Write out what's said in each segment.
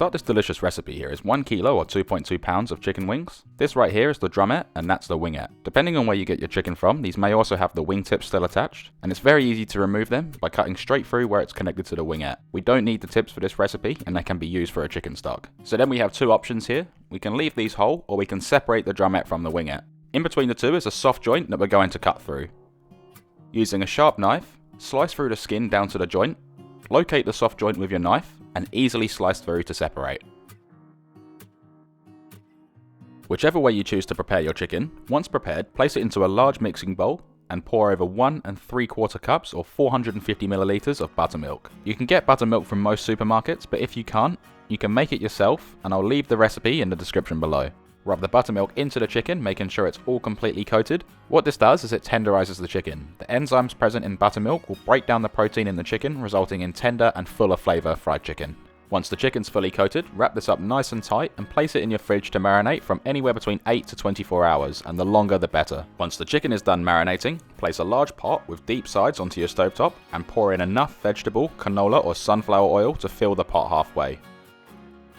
start this delicious recipe here is 1 kilo or 2.2 pounds of chicken wings. This right here is the drumette and that's the wingette. Depending on where you get your chicken from, these may also have the wingtips still attached, and it's very easy to remove them by cutting straight through where it's connected to the wingette. We don't need the tips for this recipe and they can be used for a chicken stock. So then we have two options here. We can leave these whole or we can separate the drumette from the wingette. In between the two is a soft joint that we're going to cut through. Using a sharp knife, slice through the skin down to the joint, locate the soft joint with your knife, and easily slice through to separate. Whichever way you choose to prepare your chicken, once prepared, place it into a large mixing bowl and pour over 1 3/4 cups or 450 milliliters of buttermilk. You can get buttermilk from most supermarkets, but if you can't, you can make it yourself, and I'll leave the recipe in the description below. Rub the buttermilk into the chicken, making sure it's all completely coated. What this does is it tenderizes the chicken. The enzymes present in buttermilk will break down the protein in the chicken, resulting in tender and fuller flavor fried chicken. Once the chicken's fully coated, wrap this up nice and tight and place it in your fridge to marinate from anywhere between 8 to 24 hours, and the longer the better. Once the chicken is done marinating, place a large pot with deep sides onto your stovetop and pour in enough vegetable, canola or sunflower oil to fill the pot halfway.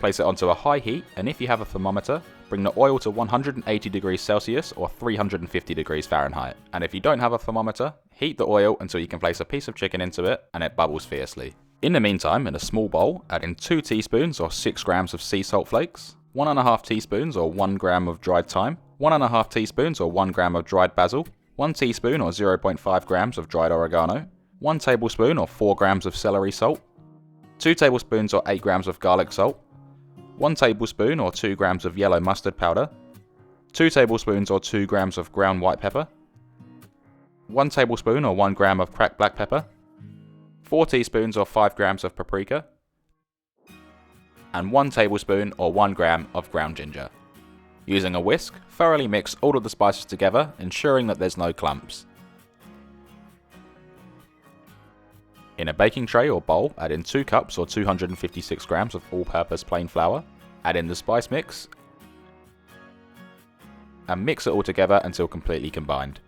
Place it onto a high heat, and if you have a thermometer, bring the oil to 180 degrees Celsius or 350 degrees Fahrenheit. And if you don't have a thermometer, heat the oil until you can place a piece of chicken into it and it bubbles fiercely. In the meantime, in a small bowl, add in 2 teaspoons or 6 grams of sea salt flakes, 1.5 teaspoons or 1 gram of dried thyme, 1.5 teaspoons or 1 gram of dried basil, 1 teaspoon or 0.5 grams of dried oregano, 1 tablespoon or 4 grams of celery salt, 2 tablespoons or 8 grams of garlic salt, 1 tablespoon or 2 grams of yellow mustard powder, 2 tablespoons or 2 grams of ground white pepper, 1 tablespoon or 1 gram of cracked black pepper, 4 teaspoons or 5 grams of paprika, and 1 tablespoon or 1 gram of ground ginger. Using a whisk, thoroughly mix all of the spices together, ensuring that there's no clumps. In a baking tray or bowl, add in 2 cups or 256 grams of all-purpose plain flour, add in the spice mix, and mix it all together until completely combined.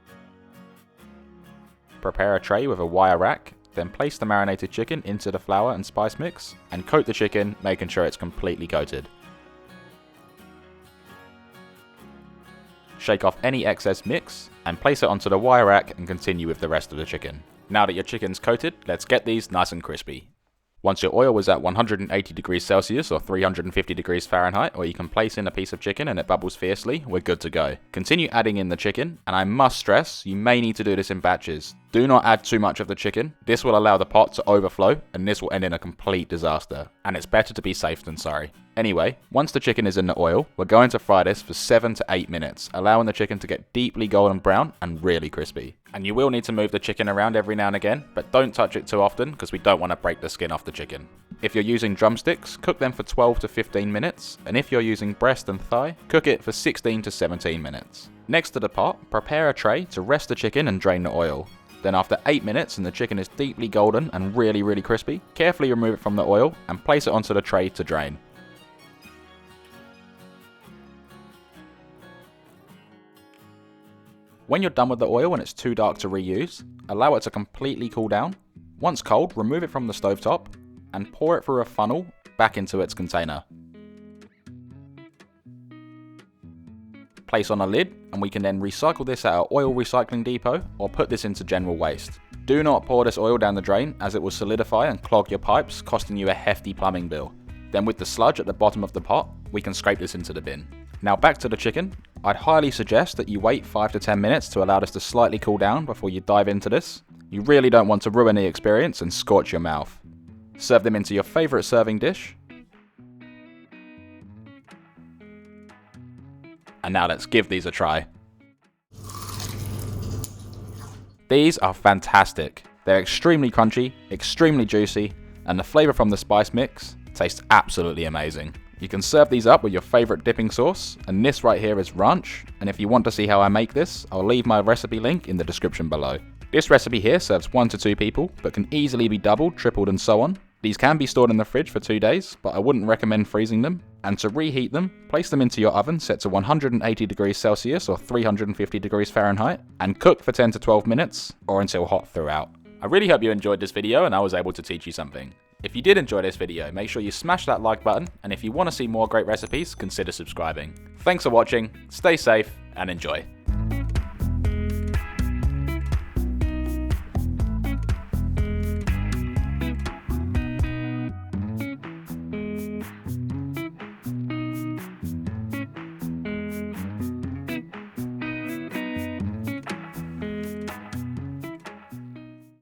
Prepare a tray with a wire rack, then place the marinated chicken into the flour and spice mix, and coat the chicken, making sure it's completely coated. Shake off any excess mix, and place it onto the wire rack and continue with the rest of the chicken. Now that your chicken's coated, let's get these nice and crispy. Once your oil is at 180 degrees Celsius or 350 degrees Fahrenheit, or you can place in a piece of chicken and it bubbles fiercely, we're good to go. Continue adding in the chicken, and I must stress, you may need to do this in batches. Do not add too much of the chicken. This will allow the pot to overflow, and this will end in a complete disaster. And it's better to be safe than sorry. Anyway, once the chicken is in the oil, we're going to fry this for 7 to 8 minutes, allowing the chicken to get deeply golden brown and really crispy. And you will need to move the chicken around every now and again, but don't touch it too often because we don't want to break the skin off the chicken. If you're using drumsticks, cook them for 12 to 15 minutes, and if you're using breast and thigh, cook it for 16 to 17 minutes. Next to the pot, prepare a tray to rest the chicken and drain the oil. Then after 8 minutes and the chicken is deeply golden and really crispy, carefully remove it from the oil and place it onto the tray to drain. When you're done with the oil and it's too dark to reuse, allow it to completely cool down. Once cold, remove it from the stovetop and pour it through a funnel back into its container. Place on a lid, and we can then recycle this at our oil recycling depot or put this into general waste. Do not pour this oil down the drain as it will solidify and clog your pipes, costing you a hefty plumbing bill. Then with the sludge at the bottom of the pot, we can scrape this into the bin. Now back to the chicken. I'd highly suggest that you wait 5 to 10 minutes to allow this to slightly cool down before you dive into this. You really don't want to ruin the experience and scorch your mouth. Serve them into your favourite serving dish. And now let's give these a try. These are fantastic. They're extremely crunchy, extremely juicy, and the flavour from the spice mix tastes absolutely amazing. You can serve these up with your favourite dipping sauce, and this right here is ranch, and if you want to see how I make this, I'll leave my recipe link in the description below. This recipe here serves 1 to 2 people, but can easily be doubled, tripled and so on. These can be stored in the fridge for 2 days, but I wouldn't recommend freezing them. And to reheat them, place them into your oven set to 180 degrees Celsius or 350 degrees Fahrenheit, and cook for 10 to 12 minutes, or until hot throughout. I really hope you enjoyed this video and I was able to teach you something. If you did enjoy this video, make sure you smash that like button, and if you want to see more great recipes, consider subscribing. Thanks for watching, stay safe, and enjoy.